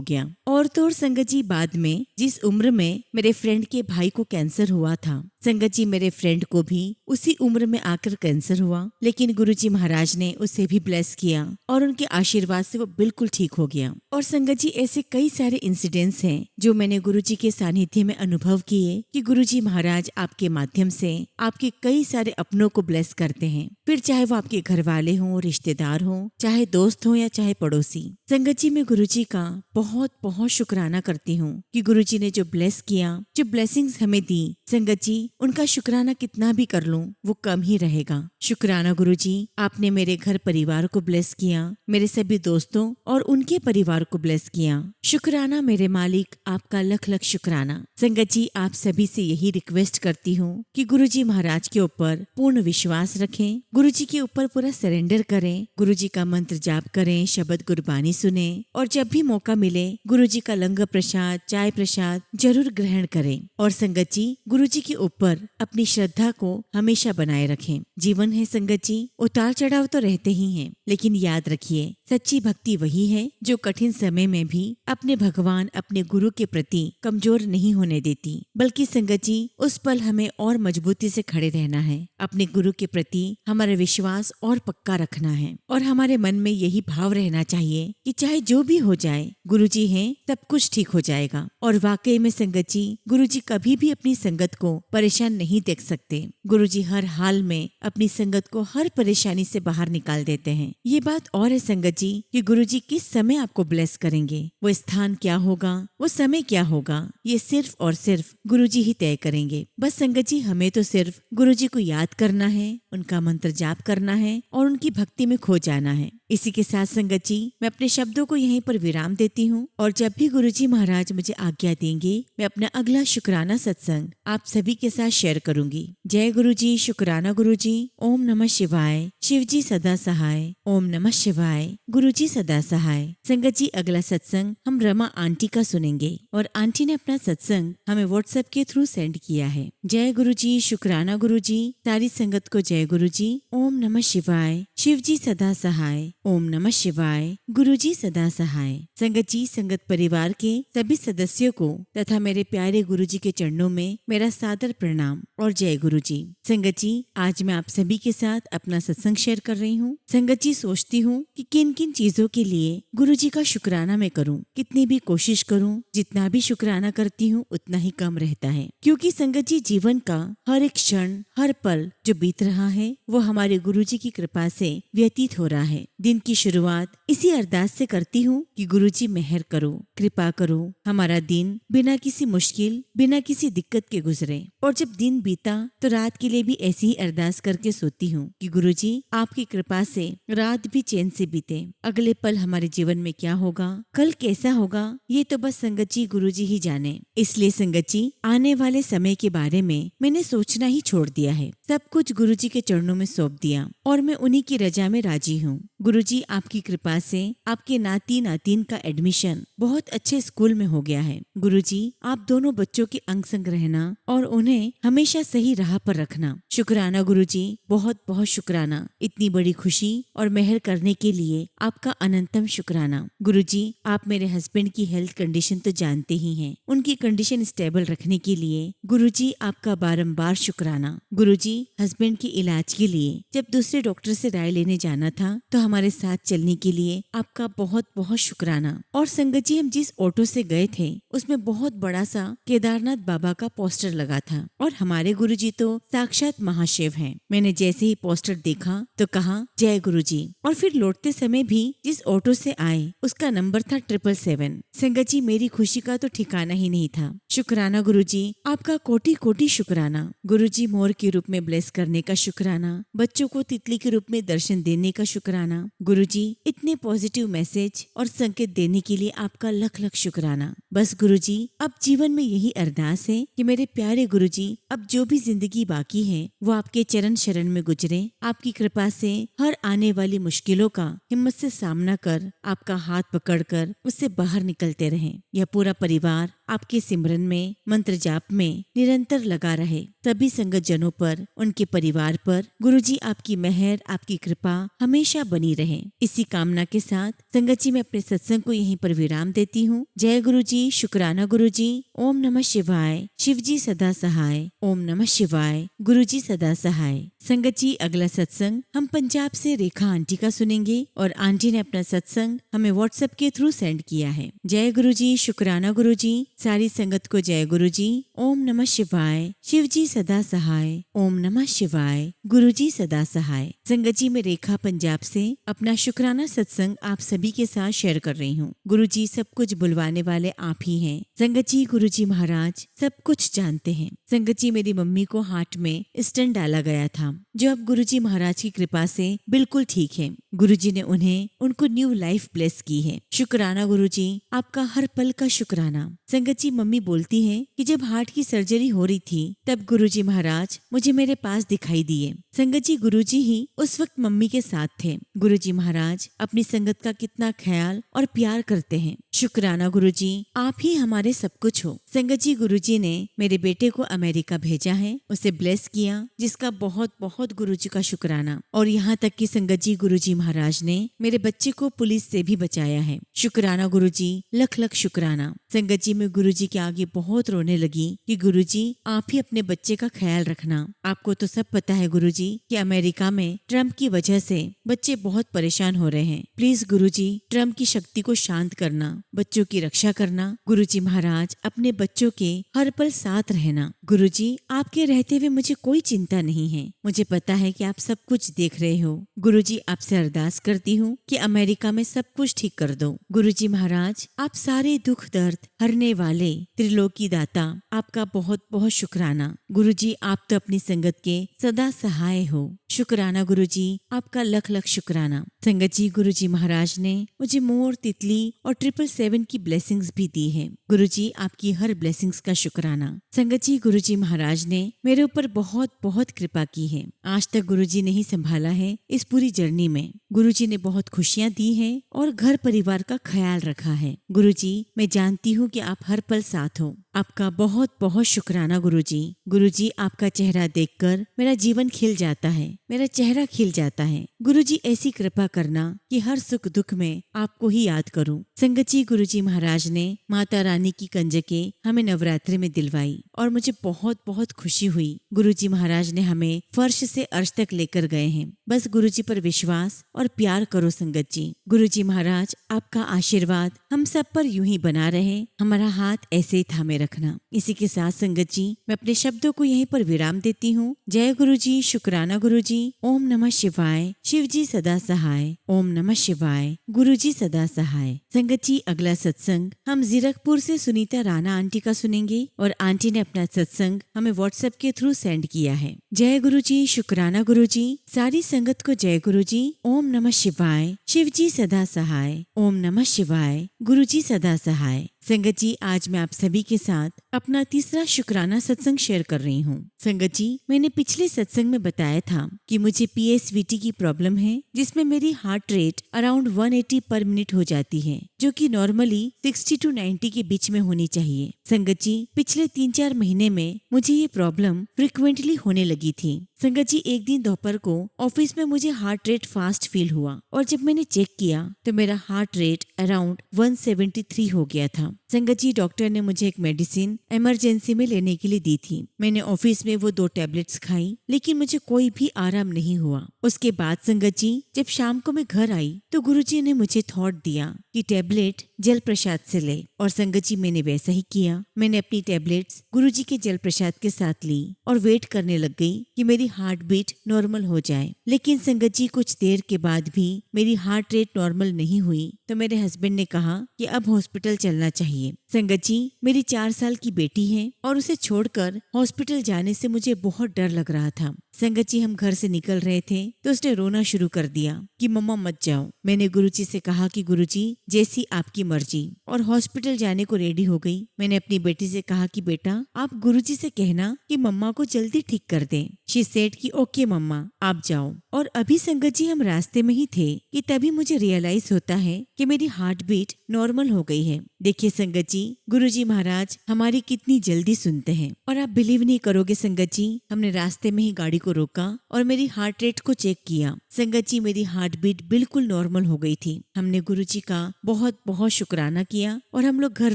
गया। और तो और संगत जी, बाद में जिस उम्र में मेरे फ्रेंड के भाई को कैंसर हुआ था, संगत जी, मेरे फ्रेंड को भी उसी उम्र में आकर कैंसर हुआ, लेकिन गुरुजी महाराज ने उसे भी ब्लेस किया और उनके आशीर्वाद से वो बिल्कुल ठीक हो गया। और संगत जी, ऐसे कई सारे इंसिडेंट्स हैं जो मैंने गुरुजी के सानिध्य में अनुभव किए कि गुरुजी महाराज आपके माध्यम से आपके कई सारे अपनों को ब्लेस करते हैं, फिर चाहे वो आपके घर वाले हों, रिश्तेदार हों, चाहे दोस्त हों या चाहे पड़ोसी। संगत जी, मैं गुरुजी का बहुत बहुत शुक्राना करती हूँ कि गुरुजी ने जो ब्लेस किया, जो ब्लेसिंग्स हमें दी, संगत जी, उनका शुक्राना कितना भी कर लूं वो कम ही रहेगा। शुक्राना गुरुजी, आपने मेरे घर परिवार को ब्लेस किया, मेरे सभी दोस्तों और उनके परिवार को ब्लेस किया। शुक्राना मेरे मालिक, आपका लख लख शुक्राना। संगत जी, आप सभी से यही रिक्वेस्ट करती हूँ कि गुरुजी महाराज के ऊपर पूर्ण विश्वास रखें, गुरुजी के ऊपर पूरा सरेंडर करें, गुरुजी का मंत्र जाप करें, शब्द गुरबानी सुने और जब भी मौका मिले गुरुजी का लंगर प्रसाद, चाय प्रसाद जरूर ग्रहण करें। और संगत जी, गुरुजी के ऊपर अपनी श्रद्धा को हमेशा बनाए रखें। जीवन है संगत जी, उतार चढ़ाव तो रहते ही हैं, लेकिन याद रखिए, सच्ची भक्ति वही है जो कठिन समय में भी अपने भगवान, अपने गुरु के प्रति कमजोर नहीं होने देती, बल्कि संगत जी, उस पल हमें और मजबूती से खड़े रहना है, अपने गुरु के प्रति हमारा विश्वास और पक्का रखना है और हमारे मन में यही भाव रहना चाहिए कि चाहे जो भी हो जाए, गुरुजी हैं, सब कुछ ठीक हो जाएगा। और वाकई में संगत जी, गुरुजी कभी भी अपनी संगत को परेशान नहीं देख सकते। गुरुजी हर हाल में अपनी संगत को हर परेशानी से बाहर निकाल देते हैं। ये बात और है संगत जी कि गुरुजी किस समय आपको ब्लेस करेंगे, वो स्थान क्या होगा, वो समय क्या होगा, ये सिर्फ और सिर्फ गुरुजी ही तय करेंगे। बस संगत जी, हमें तो सिर्फ गुरुजी को याद करना है, उनका मंत्र जाप करना है और उनकी भक्ति में खो जाना है। इसी के साथ संगत जी, मैं अपने शब्दों को यहीं पर विराम देती हूँ और जब भी गुरुजी महाराज मुझे आज्ञा देंगे, मैं अपना अगला शुक्राना सत्संग आप सभी के साथ शेयर करूंगी। जय गुरुजी, शुक्राना गुरुजी। ओम नमः शिवाय। शिवजी सदा सहाय। ओम नमः शिवाय। गुरुजी सदा सहाय। संगत जी, अगला सत्संग हम रमा आंटी का सुनेंगे और आंटी ने अपना सत्संग हमें व्हाट्सएप के थ्रू सेंड किया है। जय गुरु जी, शुक्राना गुरु जी, सारी संगत को जय गुरु जी। ओम नमः शिवाय, शिव जी सदा सहाय। ओम नमः शिवाय, गुरु जी सदा सहाय। संगत जी, संगत परिवार के सभी सदस्यों को तथा मेरे प्यारे गुरु जी के चरणों में मेरा सादर प्रणाम और जय गुरु जी। संगत जी, आज मैं आप सभी के साथ अपना सत्संग शेयर कर रही हूँ। संगत जी, सोचती हूँ कि किन किन चीजों के लिए गुरु जी का शुक्राना मैं करूँ। कितनी भी कोशिश करूँ, जितना भी शुक्राना करती हूँ उतना ही कम रहता है, क्योंकि संगत जी जीवन का हर एक क्षण, हर पल जो बीत रहा है वो हमारे गुरु जी की कृपा से व्यतीत हो रहा है। दिन की शुरुआत इसी अरदास से करती हूँ कि गुरु जी मेहर करो, कृपा करो, हमारा दिन बिना किसी मुश्किल, बिना किसी दिक्कत के गुजरे। और जब दिन बीता तो रात के लिए भी ऐसी ही अरदास करके सोती हूँ कि गुरु जी आपकी कृपा से रात भी चैन से बीते। अगले पल हमारे जीवन में क्या होगा, कल कैसा होगा, ये तो बस संगत जी गुरु जी ही जाने। इसलिए संगत जी, आने वाले समय के बारे में मैंने सोचना ही छोड़ दिया है। सब कुछ गुरु जी के चरणों में सौंप दिया और मैं उन्हीं की रजा में राजी हूँ। गुरु जी आपकी कृपा से आपके नाती नातीन का एडमिशन बहुत अच्छे स्कूल में हो गया है। गुरु जी आप दोनों बच्चों के अंग संग रहना और उन्हें हमेशा सही राह पर रखना। शुक्राना गुरु जी, बहुत बहुत शुक्राना। इतनी बड़ी खुशी और मेहर करने के लिए आपका अनंतम शुक्राना। गुरु जी आप मेरे हस्बैंड की हेल्थ कंडीशन तो जानते ही हैं। उनकी कंडीशन स्टेबल रखने के लिए गुरु जी आपका बारंबार शुक्राना। गुरु जी हस्बैंड के इलाज के लिए जब दूसरे डॉक्टर से राय लेने जाना था तो हमारे साथ चलने के लिए आपका बहुत बहुत शुक्राना। और संगत जी, हम जिस ऑटो से गए थे उसमें बहुत बड़ा सा केदारनाथ बाबा का पोस्टर लगा था और हमारे गुरु जी तो साक्षात महाशिव हैं। मैंने जैसे ही पोस्टर देखा तो कहा जय गुरु जी। और फिर लौटते समय भी जिस ऑटो से आए उसका नंबर था 777। संगत जी मेरी खुशी का तो ठिकाना ही नहीं था। शुक्राना गुरु जी, आपका कोटि कोटि शुक्राना। गुरु जी मोर के रूप में ब्लेस करने का शुक्राना, बच्चों को तितली के रूप में दर्शन देने का शुक्राना। गुरु जी इतने पॉजिटिव मैसेज और संकेत देने के लिए आपका लख लख शुक्राना। बस गुरु जी अब जीवन में यही अरदास है कि मेरे प्यारे गुरु जी अब जो भी जिंदगी बाकी है वो आपके चरण शरण में गुजरे। आपकी कृपा से हर आने वाली मुश्किलों का हिम्मत से सामना कर आपका हाथ पकड़कर उससे बाहर निकलते रहें। यह पूरा परिवार आपके सिमरन में, मंत्र जाप में निरंतर लगा रहे। सभी संगत जनों पर, उनके परिवार पर गुरुजी आपकी मेहर, आपकी कृपा हमेशा बनी रहे। इसी कामना के साथ संगत जी मैं अपने सत्संग को यहीं पर विराम देती हूँ। जय गुरु जी, शुक्राना गुरु जी। ओम नमः शिवाय, शिव जी सदा सहाय। ओम नमः शिवाय, गुरु जी सदा सहाय। संगत जी अगला सत्संग हम पंजाब से रेखा आंटी का सुनेंगे और आंटी ने अपना सत्संग हमें व्हाट्सएप के थ्रू सेंड किया है। जय गुरु जी, शुक्राना गुरु जी। सारी संगत को जय गुरु जी। ओम नमः शिवाय, शिव जी सदा सहाय। ओम नमः शिवाय, गुरु जी सदा सहाय। संगत जी मैं रेखा पंजाब से अपना शुक्राना सत्संग आप सभी के साथ शेयर कर रही हूँ। गुरु जी सब कुछ बुलवाने वाले आप ही हैं। संगत जी गुरु जी महाराज सब कुछ जानते हैं। संगत जी मेरी मम्मी को हार्ट में स्टेंट डाला गया था जो अब गुरु जी महाराज की कृपा से बिल्कुल ठीक है। गुरु जी ने उनको न्यू लाइफ ब्लेस की है। शुक्राना गुरु जी, आपका हर पल का शुक्राना। संगत जी मम्मी बोलती हैं कि जब हार्ट की सर्जरी हो रही थी तब गुरु जी महाराज मुझे मेरे पास दिखाई दिए। संगत जी गुरु जी ही उस वक्त मम्मी के साथ थे। गुरु जी महाराज अपनी संगत का कितना ख्याल और प्यार करते हैं। शुक्राना गुरु जी, आप ही हमारे सब कुछ हो। संगत जी गुरु जी ने मेरे बेटे को अमेरिका भेजा है, उसे ब्लेस किया, जिसका बहुत बहुत गुरु जी का शुक्राना। और यहाँ तक कि संगत जी गुरु जी महाराज ने मेरे बच्चे को पुलिस से भी बचाया है। शुक्राना गुरु जी, लख लख शुक्राना। संगत जी मैं गुरु जी के आगे बहुत रोने लगी कि गुरु जी आप ही अपने बच्चे का ख्याल रखना। आपको तो सब पता है गुरु जी कि अमेरिका में ट्रम्प की वजह से बच्चे बहुत परेशान हो रहे हैं। प्लीज गुरु जी ट्रम्प की शक्ति को शांत करना, बच्चों की रक्षा करना। गुरु जी महाराज अपने बच्चों के हर पल साथ रहना। गुरु जी आपके रहते हुए मुझे कोई चिंता नहीं है। मुझे पता है कि आप सब कुछ देख रहे हो। गुरु जी आपसे अरदास करती हूँ कि अमेरिका में सब कुछ ठीक कर दो। गुरु जी महाराज आप सारे दुख दर्द हरने वाले त्रिलोकी दाता, आपका बहुत बहुत शुक्राना। गुरु जी आप तो अपनी संगत के सदा सहाय हो। शुक्राना गुरु जी, आपका लख लख शुक्राना। संगत जी गुरु जी महाराज ने मुझे मोर, तितली और 777 की ब्लेसिंग्स भी दी है। गुरु जी आपकी हर ब्लेसिंग्स का शुक्राना। संगत जी गुरु गुरुजी महाराज ने मेरे ऊपर बहुत बहुत कृपा की है। आज तक गुरुजी ने ही संभाला है इस पूरी जर्नी में। गुरुजी ने बहुत खुशियाँ दी हैं और घर परिवार का ख्याल रखा है। गुरुजी, मैं जानती हूँ कि आप हर पल साथ हो। आपका बहुत बहुत शुक्राना गुरुजी। गुरुजी, आपका चेहरा देखकर मेरा जीवन खिल जाता है, मेरा चेहरा खिल जाता है। गुरुजी, ऐसी कृपा करना कि हर सुख दुख में आपको ही याद करूं। संगत जी, गुरुजी महाराज ने माता रानी की कंजकें हमें नवरात्रि में दिलवाई और मुझे बहुत बहुत खुशी हुई। गुरुजी महाराज ने हमें फर्श से अर्श तक लेकर गए हैं। बस गुरुजी पर विश्वास और प्यार करो संगत जी। गुरुजी महाराज, आपका आशीर्वाद हम सब पर यूं ही बना रहे, हमारा हाथ ऐसे ही थामे रखना। इसी के साथ संगत जी, मैं अपने शब्दों को यहीं पर विराम देती हूँ। जय गुरुजी, शुक्राना गुरुजी। ओम नमः शिवाय। शिवजी सदा सहाय। ओम नमः शिवाय। गुरुजी सदा सहाय। संगत जी, अगला सत्संग हम जीरकपुर से सुनीता राणा आंटी का सुनेंगे और आंटी ने अपना सत्संग हमें व्हाट्सएप के थ्रू सेंड किया है। जय गुरुजी, शुक्राना गुरुजी। सारी संगत को जय गुरुजी। ओम नमः शिवाय। शिवजी सदा सहाय। ओम नमः शिवाय। गुरुजी सदा सहाय। संगत जी, आज मैं आप सभी के साथ अपना तीसरा शुक्राना सत्संग शेयर कर रही हूँ। संगत जी, मैंने पिछले सत्संग में बताया था कि मुझे PSVT की प्रॉब्लम है, जिसमें मेरी हार्ट रेट अराउंड 180 पर मिनट हो जाती है, जो कि नॉर्मली 60 to 90 के बीच में होनी चाहिए। संगत जी, पिछले 3-4 महीने में मुझे ये प्रॉब्लम फ्रिक्वेंटली होने लगी थी। संगत जी, एक दिन दोपहर को ऑफिस में मुझे हार्ट रेट फास्ट फील हुआ और जब मैंने चेक किया तो मेरा हार्ट रेट अराउंड 173 हो गया था। संगत जी, डॉक्टर ने मुझे एक मेडिसिन इमरजेंसी में लेने के लिए दी थी। मैंने ऑफिस में वो 2 टैबलेट्स खाई, लेकिन मुझे कोई भी आराम नहीं हुआ। उसके बाद संगत जी, जब शाम को मैं घर आई तो गुरुजी ने मुझे थॉट दिया कि टैबलेट जल प्रसाद से ले, और संगत जी, मैंने वैसा ही किया। मैंने अपनी टैबलेट्स गुरुजी के जल प्रसाद के साथ ली और वेट करने लग गई कि मेरी हार्ट बीट नॉर्मल हो जाए। लेकिन संगत जी, कुछ देर के बाद भी मेरी हार्ट रेट नॉर्मल नहीं हुई तो मेरे हस्बैंड ने कहा कि अब हॉस्पिटल चलना चाहिए। संगत जी, मेरी 4 साल की बेटी है और उसे छोड़कर हॉस्पिटल जाने से मुझे बहुत डर लग रहा था। संगत जी, हम घर से निकल रहे थे तो उसने रोना शुरू कर दिया कि मम्मा मत जाओ। मैंने गुरुजी से कहा कि गुरुजी, जैसी आपकी मर्जी, और हॉस्पिटल जाने को रेडी हो गई। मैंने अपनी बेटी से कहा कि बेटा, आप गुरुजी से कहना कि मम्मा को जल्दी ठीक कर दें। शी सेड कि ओके मम्मा, आप जाओ। और अभी संगत जी, हम रास्ते में ही थे कि तभी मुझे रियलाइज होता है कि मेरी हार्ट बीट नॉर्मल हो गई है। देखिए संगत जी, गुरुजी महाराज हमारी कितनी जल्दी सुनते हैं। और आप बिलीव नहीं करोगे संगत जी, हमने रास्ते में ही गाड़ी को रोका और मेरी हार्ट रेट को चेक किया। संगत जी, मेरी हार्ट बीट बिल्कुल नॉर्मल हो गई थी। हमने गुरुजी का बहुत बहुत शुक्राना किया और हम लोग घर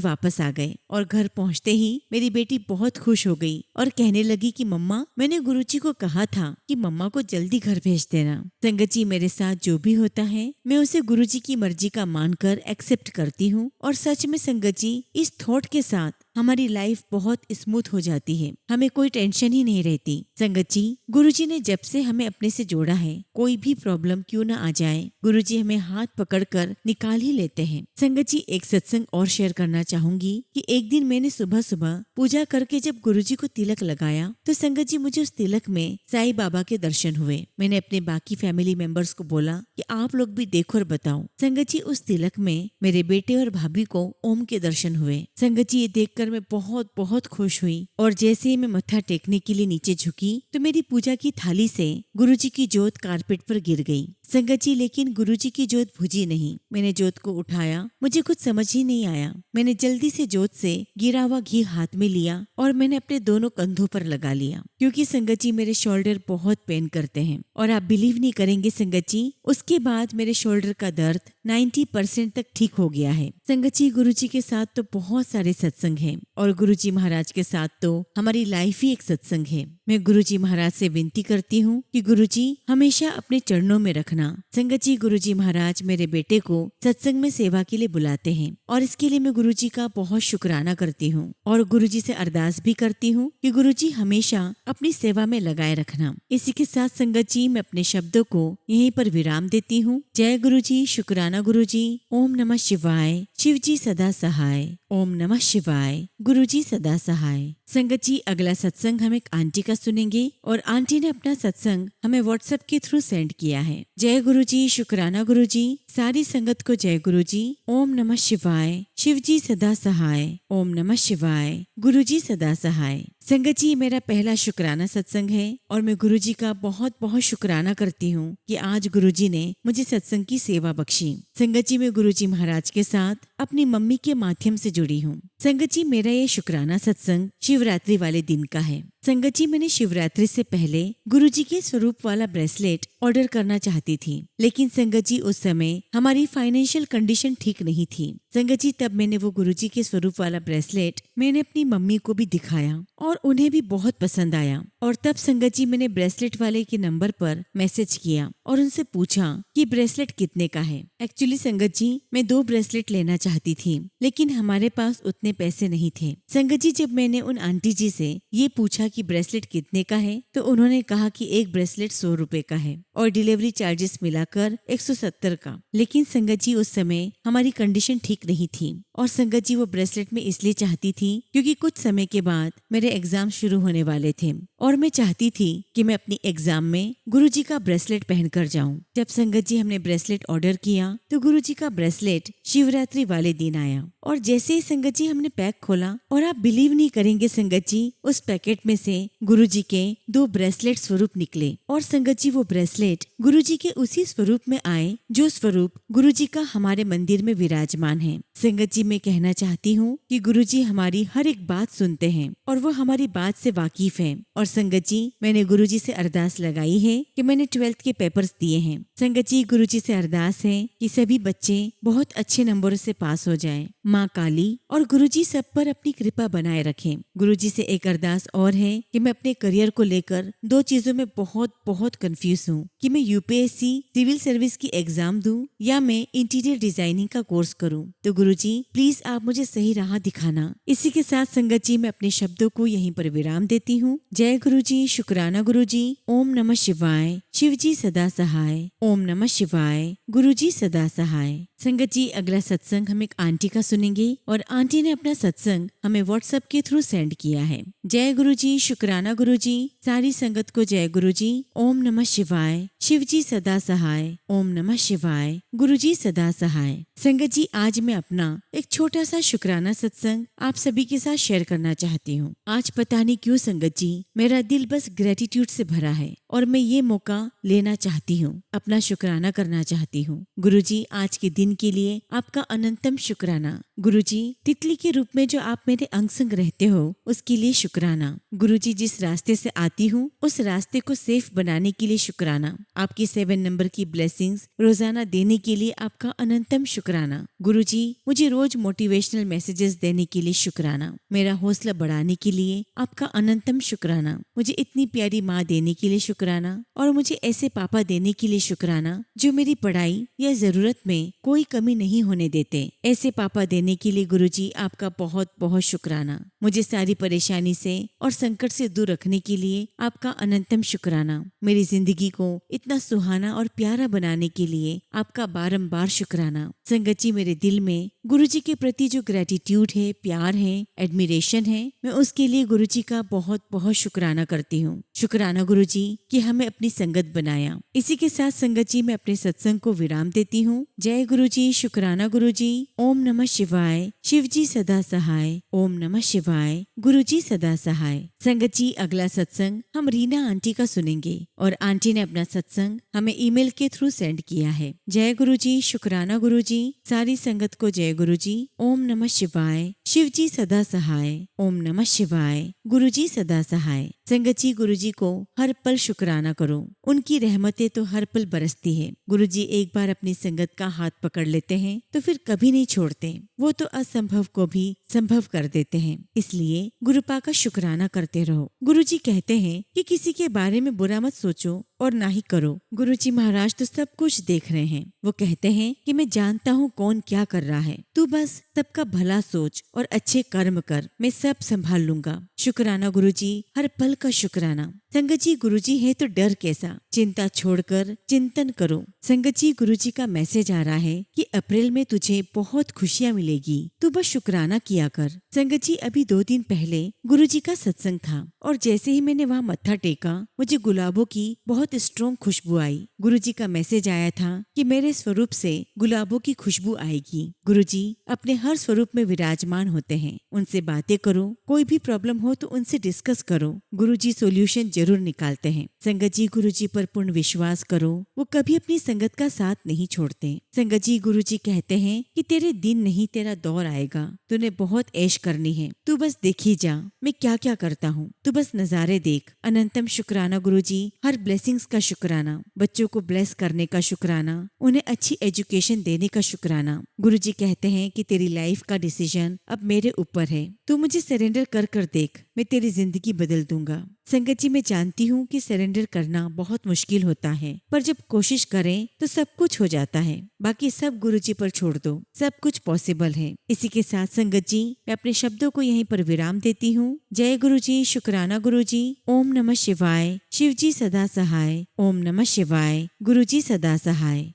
वापस आ गए। और घर पहुंचते ही मेरी बेटी बहुत खुश हो गई और कहने लगी कि मम्मा, मैंने गुरुजी को कहा था कि मम्मा को जल्दी घर भेज देना। संगत जी, मेरे साथ जो भी होता है मैं उसे गुरुजी की मर्जी का मानकर एक्सेप्ट करती हूँ। और सच में संगत जी, इस थॉट के साथ हमारी लाइफ बहुत स्मूथ हो जाती है, हमें कोई टेंशन ही नहीं रहती। संगत जी, गुरुजी ने जब से हमें अपने से जोड़ा है, कोई भी प्रॉब्लम क्यों ना आ जाए, गुरुजी हमें हाथ पकड़कर निकाल ही लेते हैं। संगत जी, एक सत्संग और शेयर करना चाहूंगी कि एक दिन मैंने सुबह सुबह पूजा करके जब गुरुजी को तिलक लगाया तो संगत जी, मुझे उस तिलक में साईं बाबा के दर्शन हुए। मैंने अपने बाकी फैमिली मेंबर्स को बोला कि आप लोग भी देखो और बताओ। संगत जी, उस तिलक में मेरे बेटे और भाभी को ओम के दर्शन हुए। संगत जी, ये देखकर मैं बहुत बहुत खुश हुई और जैसे ही मैं मत्था टेकने के लिए नीचे झुकी तो मेरी पूजा की थाली से गुरुजी की जोत कारपेट पर गिर गई। संगत जी, लेकिन गुरुजी की जोत बुझी नहीं। मैंने जोत को उठाया, मुझे कुछ समझ ही नहीं आया। मैंने जल्दी से जोत से गिरा हुआ घी हाथ में लिया और मैंने अपने दोनों कंधों पर लगा लिया, क्योंकि संगत जी मेरे शोल्डर बहुत पेन करते हैं। और आप बिलीव नहीं करेंगे संगत जी, उसके बाद मेरे शोल्डर का दर्द 90% तक ठीक हो गया है। संगत जी, गुरुजी के साथ तो बहुत सारे सत्संग हैं और गुरुजी महाराज के साथ तो हमारी लाइफ ही एक सत्संग है। मैं गुरुजी महाराज से विनती करती हूँ कि गुरुजी हमेशा अपने चरणों में रखना। संगत जी, गुरुजी महाराज मेरे बेटे को सत्संग में सेवा के लिए बुलाते हैं और इसके लिए मैं गुरुजी का बहुत शुक्राना करती हूँ और गुरुजी से अरदास भी करती हूँ कि गुरुजी हमेशा अपनी सेवा में लगाए रखना। इसी के साथ संगत जी, मैं अपने शब्दों को यहीं पर विराम देती हूँ। जय गुरुजी, शुक्राना गुरुजी। ओम नमः शिवाय। शिवजी सदा सहाय। ओम नमः शिवाय। गुरुजी सदा सहाय। संगत जी, अगला सत्संग हम एक आंटी का सुनेंगे और आंटी ने अपना सत्संग हमें व्हाट्सएप के थ्रू सेंड किया है। जय गुरुजी, शुक्राना गुरुजी। सारी संगत को जय गुरुजी। ओम नमः शिवाय। शिवजी सदा सहाय। ओम नमः शिवाय। गुरुजी सदा सहाय। संगत जी, मेरा पहला शुक्राना सत्संग है और मैं गुरुजी का बहुत बहुत शुक्राना करती हूँ कि आज गुरुजी ने मुझे सत्संग की सेवा बख्शी। संगत जी, मैं गुरुजी महाराज के साथ अपनी मम्मी के माध्यम से जुड़ी हूँ। संगत जी, मेरा ये शुक्राना सत्संग शिवरात्रि वाले दिन का है। संगत जी, मैंने शिवरात्रि से पहले गुरुजी के स्वरूप वाला ब्रेसलेट ऑर्डर करना चाहती थी, लेकिन संगत जी उस समय हमारी फाइनेंशियल कंडीशन ठीक नहीं थी। संगत जी, तब मैंने वो गुरुजी के स्वरूप वाला ब्रेसलेट मैंने अपनी मम्मी को भी दिखाया और उन्हें भी बहुत पसंद आया। और तब संगत जी, मैंने ब्रेसलेट वाले के नंबर पर मैसेज किया और उनसे पूछा कि ब्रेसलेट कितने का है। एक्चुअली संगत जी, मैं 2 ब्रेसलेट लेना चाहती थी, लेकिन हमारे पास उतने पैसे नहीं थे। संगत जी, जब मैंने उन आंटी जी से ये पूछा कि ब्रेसलेट कितने का है, तो उन्होंने कहा कि एक ब्रेसलेट 100 रुपए का है और डिलीवरी चार्जेस मिलाकर 170 का। लेकिन संगत जी, उस समय हमारी कंडीशन ठीक नहीं थी और संगत जी, वो ब्रेसलेट मैं इसलिए चाहती थी क्योंकि कुछ समय के बाद मेरे एग्जाम शुरू होने वाले थे और मैं चाहती थी कि मैं अपनी एग्जाम में गुरुजी का ब्रेसलेट पहनकर जाऊं। जब संगत जी, हमने ब्रेसलेट ऑर्डर किया तो गुरुजी का ब्रेसलेट शिवरात्रि वाले दिन आया और जैसे ही संगत जी हमने पैक खोला और आप बिलीव नहीं करेंगे संगत जी, उस पैकेट में से गुरुजी के 2 ब्रेसलेट स्वरूप निकले और संगत जी, वो ब्रेसलेट गुरुजी के उसी स्वरूप में आए जो स्वरूप गुरुजी का हमारे मंदिर में विराजमान है। संगत जी, मैं कहना चाहती हूँ कि गुरुजी हमारी हर एक बात सुनते हैं और वो हमारी बात से वाकिफ हैं। और संगत जी, मैंने गुरुजी से अरदास लगाई है कि मैंने 12th के पेपर्स दिए हैं। संगत जी, गुरुजी से अरदास है कि सभी बच्चे बहुत अच्छे नंबरों से पास हो जाएं। माँ काली और गुरुजी सब पर अपनी कृपा बनाए रखें। गुरुजी से एक अरदास और है कि मैं अपने करियर को लेकर 2 चीजों में बहुत बहुत कंफ्यूज हूँ कि मैं यूपीएससी सिविल सर्विस की एग्जाम दूं या मैं इंटीरियर डिजाइनिंग का कोर्स करूं। तो गुरुजी, प्लीज आप मुझे सही राह दिखाना। इसी के साथ संगत जी, मैं अपने शब्दों को यहीं पर विराम देती हूँ। जय गुरुजी, शुक्राना गुरुजी। ओम नमः शिवाय। शिवजी सदा सहाय। ओम नमः शिवाय। गुरुजी सदा सहाय। संगत जी, अगला सत्संग हम एक आंटी का सुनेंगे और आंटी ने अपना सत्संग हमें व्हाट्सएप के थ्रू सेंड किया है। जय गुरुजी, शुक्राना गुरुजी। सारी संगत को जय गुरुजी। ओम नमः शिवाय। शिवजी सदा सहाय। ओम नमः शिवाय। गुरुजी सदा सहाय। संगत जी, आज मैं अपना एक छोटा सा शुक्राना सत्संग आप सभी के साथ शेयर करना चाहती हूँ। आज पता नहीं क्यों संगत जी, मेरा दिल बस ग्रेटिट्यूड से भरा है और मैं ये मौका लेना चाहती हूँ, अपना शुक्राना करना चाहती हूँ। गुरुजी, आज के दिन के लिए आपका अनंतम शुक्राना। गुरुजी, तितली के रूप में जो आप मेरे अंग संग रहते हो उसके लिए शुक्राना। गुरुजी, जिस रास्ते से आती हूँ उस रास्ते को सेफ बनाने के लिए शुक्राना। आपकी 7 नंबर की ब्लेसिंग्स रोजाना देने के लिए आपका अनंतम शुक्राना। गुरुजी, मुझे रोज मोटिवेशनल मैसेजेस देने के लिए शुक्राना। मेरा हौसला बढ़ाने के लिए आपका अनंतम शुक्राना। मुझे इतनी प्यारी माँ देने के लिए शुक्राना और मुझे ऐसे पापा देने के लिए शुक्राना जो मेरी पढ़ाई या जरूरत में कोई कमी नहीं होने देते। ऐसे पापा देने के लिए गुरुजी आपका बहुत बहुत शुक्राना। मुझे सारी परेशानी से और संकट से दूर रखने के लिए आपका अनंतम शुक्राना। मेरी जिंदगी को इतना सुहाना और प्यारा बनाने के लिए आपका बारंबार शुक्राना। संगत जी, मेरे दिल में गुरुजी के प्रति जो ग्रेटिट्यूड है, प्यार है, एडमिरेशन है, मैं उसके लिए गुरुजी का बहुत बहुत शुक्राना करती हूँ। शुक्राना गुरुजी कि हमें अपनी संगत बनाया। इसी के साथ संगत जी, मैं अपने सत्संग को विराम देती हूँ। जय गुरुजी, शुक्राना गुरुजी। ओम नमः शिवाय। शिवजी सदा सहाय। ओम नमः शिवाय। गुरुजी सदा सहाय। संगत जी, अगला सत्संग हम रीना आंटी का सुनेंगे और आंटी ने अपना सत्संग हमें ईमेल के थ्रू सेंड किया है। जय गुरुजी, शुक्राना गुरुजी। सारी संगत को जय गुरुजी। ओम नमः शिवाय। शिवजी सदा सहाय। ओम नमः शिवाय। गुरुजी सदा सहाय। संगत जी, गुरुजी को हर पल शुक्राना करो। उनकी रहमतें तो हर पल बरसती है। गुरुजी एक बार अपनी संगत का हाथ पकड़ लेते हैं तो फिर कभी नहीं छोड़ते। वो तो असंभव को भी संभव कर देते हैं। इसलिए गुरुपा का शुक्राना करते रहो। गुरुजी कहते हैं कि किसी के बारे में बुरा मत सोचो और ना ही करो। गुरुजी महाराज तो सब कुछ देख रहे हैं। वो कहते हैं कि मैं जानता हूँ कौन क्या कर रहा है, तू बस सबका भला सोच और अच्छे कर्म कर, मैं सब संभाल लूंगा। शुक्राना गुरुजी, हर पल का शुक्राना। संगत जी, गुरुजी है तो डर कैसा, चिंता छोड़कर चिंतन करो। संगत जी, गुरुजी का मैसेज आ रहा है कि अप्रैल में तुझे बहुत खुशियाँ मिलेगी, तू बस शुक्राना किया कर। संगत जी, अभी 2 दिन पहले गुरुजी का सत्संग था और जैसे ही मैंने वहाँ मत्था टेका मुझे गुलाबों की बहुत स्ट्रॉन्ग खुशबू आई। गुरुजी का मैसेज आया था कि मेरे स्वरूप से गुलाबों की खुशबू आएगी। गुरुजी अपने हर स्वरूप में विराजमान होते हैं, उनसे बातें करो, कोई भी प्रॉब्लम हो तो उनसे डिस्कस करो, गुरुजी सॉल्यूशन जरूर निकालते हैं। संगत जी गुरुजी पर पूर्ण विश्वास करो, वो कभी अपनी संगत का साथ नहीं छोड़ते। संगत जी गुरुजी कहते हैं कि तेरे दिन नहीं तेरा दौर आएगा, तूने बहुत ऐश करनी है, तू बस देखी जा मैं क्या क्या करता हूँ, तू बस नजारे देख। अनंतम शुक्राना गुरुजी, हर ब्लेसिंग्स का शुक्राना, बच्चों को ब्लेस करने का शुक्राना, उन्हें अच्छी एजुकेशन देने का शुक्राना। गुरुजी कहते हैं कि तेरी लाइफ का डिसीजन अब मेरे ऊपर है, तू मुझे सरेंडर कर कर देख, मैं तेरी जिंदगी बदल दूंगा। संगत जी मैं जानती हूँ कि सरेंडर करना बहुत मुश्किल होता है, पर जब कोशिश करें तो सब कुछ हो जाता है। बाकी सब गुरुजी पर छोड़ दो, सब कुछ पॉसिबल है। इसी के साथ संगत जी मैं अपने शब्दों को यहीं पर विराम देती हूँ। जय गुरुजी, शुक्राना गुरुजी। ओम नमः शिवाय। शिवजी सदा सहाय। ओम नमः शिवाय। गुरुजी सदा सहाय।